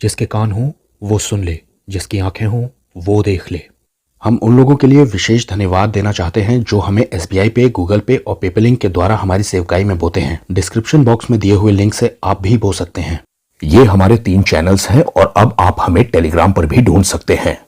जिसके कान हों वो सुन ले, जिसकी आंखें हों वो देख ले। हम उन लोगों के लिए विशेष धन्यवाद देना चाहते हैं जो हमें SBI पे, गूगल पे और पेपलिंक के द्वारा हमारी सेवकाई में बोते हैं। डिस्क्रिप्शन बॉक्स में दिए हुए लिंक से आप भी बो सकते हैं। ये हमारे 3 चैनल्स हैं और अब आप हमें टेलीग्राम पर भी ढूंढ सकते हैं।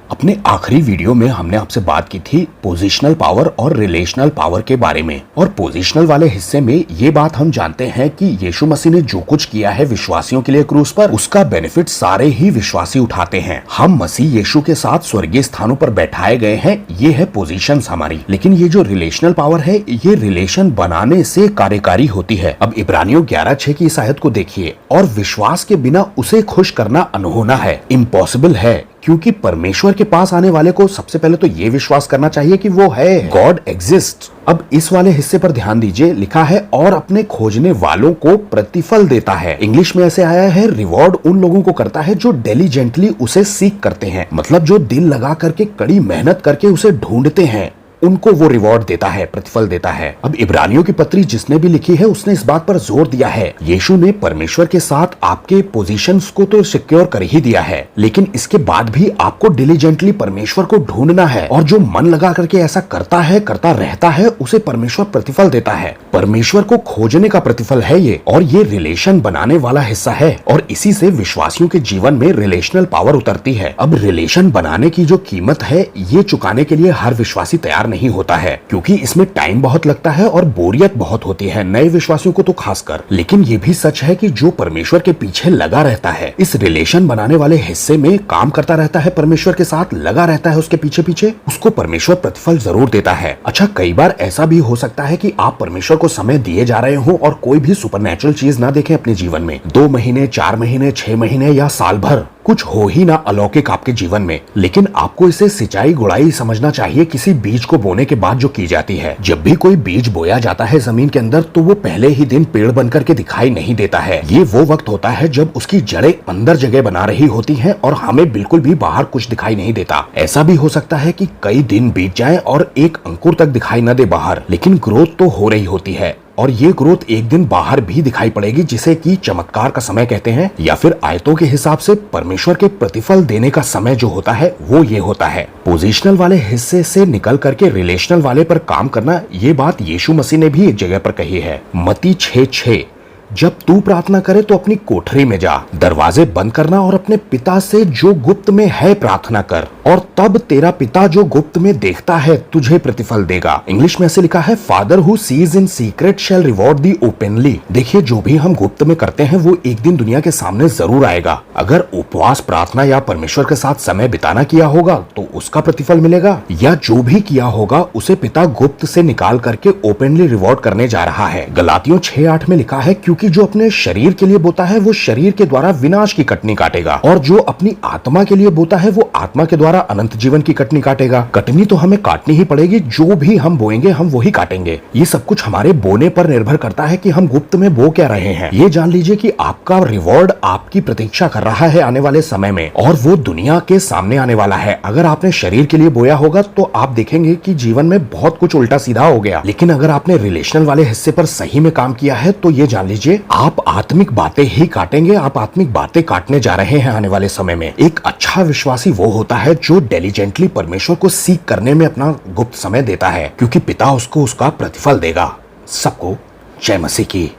अपने आखिरी वीडियो में हमने आपसे बात की थी पोजिशनल पावर और रिलेशनल पावर के बारे में, और पोजिशनल वाले हिस्से में ये बात हम जानते हैं कि यीशु मसीह ने जो कुछ किया है विश्वासियों के लिए क्रूस पर, उसका बेनिफिट सारे ही विश्वासी उठाते हैं। हम मसीह यीशु के साथ स्वर्गीय स्थानों पर बैठाए गए हैं, ये है पोजीशंस हमारी। लेकिन ये जो रिलेशनल पावर है ये रिलेशन बनाने से कार्यकारी होती है। अब इब्रानियों 11:6 की इस आयत को देखिए, और विश्वास के बिना उसे खुश करना अनहोना है, इम्पॉसिबल है, क्योंकि परमेश्वर के पास आने वाले को सबसे पहले तो ये विश्वास करना चाहिए कि वो है, गॉड एग्जिस्ट। अब इस वाले हिस्से पर ध्यान दीजिए, लिखा है और अपने खोजने वालों को प्रतिफल देता है। इंग्लिश में ऐसे आया है, रिवॉर्ड उन लोगों को करता है जो डिलीजेंटली उसे सीख करते हैं, मतलब जो दिल लगा करके कड़ी मेहनत करके उसे ढूंढते हैं, उनको वो रिवॉर्ड देता है, प्रतिफल देता है। अब इब्रानियों की पत्री जिसने भी लिखी है उसने इस बात पर जोर दिया है, यीशु ने परमेश्वर के साथ आपके पोजीशंस को तो सिक्योर कर ही दिया है, लेकिन इसके बाद भी आपको डिलीजेंटली परमेश्वर को ढूंढना है, और जो मन लगा करके ऐसा करता है, करता रहता है, उसे परमेश्वर प्रतिफल देता है। परमेश्वर को खोजने का प्रतिफल है ये, और ये रिलेशन बनाने वाला हिस्सा है, और इसी से विश्वासियों के जीवन में रिलेशनल पावर उतरती है। अब रिलेशन बनाने की जो कीमत है ये चुकाने के लिए हर विश्वासी तैयार नहीं होता है, क्योंकि इसमें टाइम बहुत लगता है और बोरियत बहुत होती है, नए विश्वासियों को तो खासकर। लेकिन ये भी सच है कि जो परमेश्वर के पीछे लगा रहता है, इस रिलेशन बनाने वाले हिस्से में काम करता रहता है, परमेश्वर के साथ लगा रहता है उसके पीछे पीछे, उसको परमेश्वर प्रतिफल जरूर देता है। अच्छा, कई बार ऐसा भी हो सकता है कि आप परमेश्वर को समय दिए जा रहे हो और कोई भी सुपरनैचुरल चीज ना देखें अपने जीवन में, 2 महीने, 4 महीने, 6 महीने या साल भर कुछ हो ही ना अलौकिक आपके जीवन में, लेकिन आपको इसे सिंचाई गुड़ाई समझना चाहिए, किसी बीज को बोने के बाद जो की जाती है। जब भी कोई बीज बोया जाता है जमीन के अंदर तो वो पहले ही दिन पेड़ बनकर के दिखाई नहीं देता है। ये वो वक्त होता है जब उसकी जड़ें अंदर जगह बना रही होती हैं और हमें बिल्कुल भी बाहर कुछ दिखाई नहीं देता। ऐसा भी हो सकता है कि कई दिन बीत जाएं और एक अंकुर तक दिखाई न दे बाहर, लेकिन ग्रोथ तो हो रही होती है, और ये ग्रोथ एक दिन बाहर भी दिखाई पड़ेगी, जिसे कि चमत्कार का समय कहते हैं, या फिर आयतों के हिसाब से परमेश्वर के प्रतिफल देने का समय जो होता है वो ये होता है। पोजीशनल वाले हिस्से से निकल करके रिलेशनल वाले पर काम करना, ये बात यीशु मसीह ने भी एक जगह पर कही है, मत्ती 6:6, जब तू प्रार्थना करे तो अपनी कोठरी में जा, दरवाजे बंद करना और अपने पिता से जो गुप्त में है प्रार्थना कर, और तब तेरा पिता जो गुप्त में देखता है तुझे प्रतिफल देगा। इंग्लिश में ऐसे लिखा है, father who sees in secret shall reward thee openly. देखिए, जो भी हम गुप्त में करते हैं वो एक दिन दुनिया के सामने जरूर आएगा। अगर उपवास, प्रार्थना या परमेश्वर के साथ समय बिताना किया होगा तो उसका प्रतिफल मिलेगा, या जो भी किया होगा उसे पिता गुप्त से निकाल करके ओपनली रिवॉर्ड करने जा रहा है। गलातियों 6:8 में लिखा है, क्योंकि जो अपने शरीर के लिए बोता है वो शरीर के द्वारा विनाश की कटनी काटेगा, और जो अपनी आत्मा के लिए बोता है वो आत्मा के द्वारा अनंत जीवन की कटनी काटेगा। कटनी तो हमें काटनी ही पड़ेगी, जो भी हम बोएंगे हम वही काटेंगे। ये सब कुछ हमारे बोने पर निर्भर करता है कि हम गुप्त में बो क्या रहे हैं। ये जान लीजिए कि आपका रिवॉर्ड आपकी प्रतीक्षा कर रहा है आने वाले समय में, और वो दुनिया के सामने आने वाला है। अगर आपने शरीर के लिए बोया होगा तो आप देखेंगे कि जीवन में बहुत कुछ उल्टा सीधा हो गया, लेकिन अगर आपने रिलेशनल वाले हिस्से पर सही में काम किया है तो ये जान लीजिए आप आत्मिक बातें ही काटेंगे, आप आत्मिक बातें काटने जा रहे हैं आने वाले समय में। एक अच्छा विश्वासी वो होता है जो डिलीजेंटली परमेश्वर को सीख करने में अपना गुप्त समय देता है, क्योंकि पिता उसको उसका प्रतिफल देगा। सबको जय मसीह की।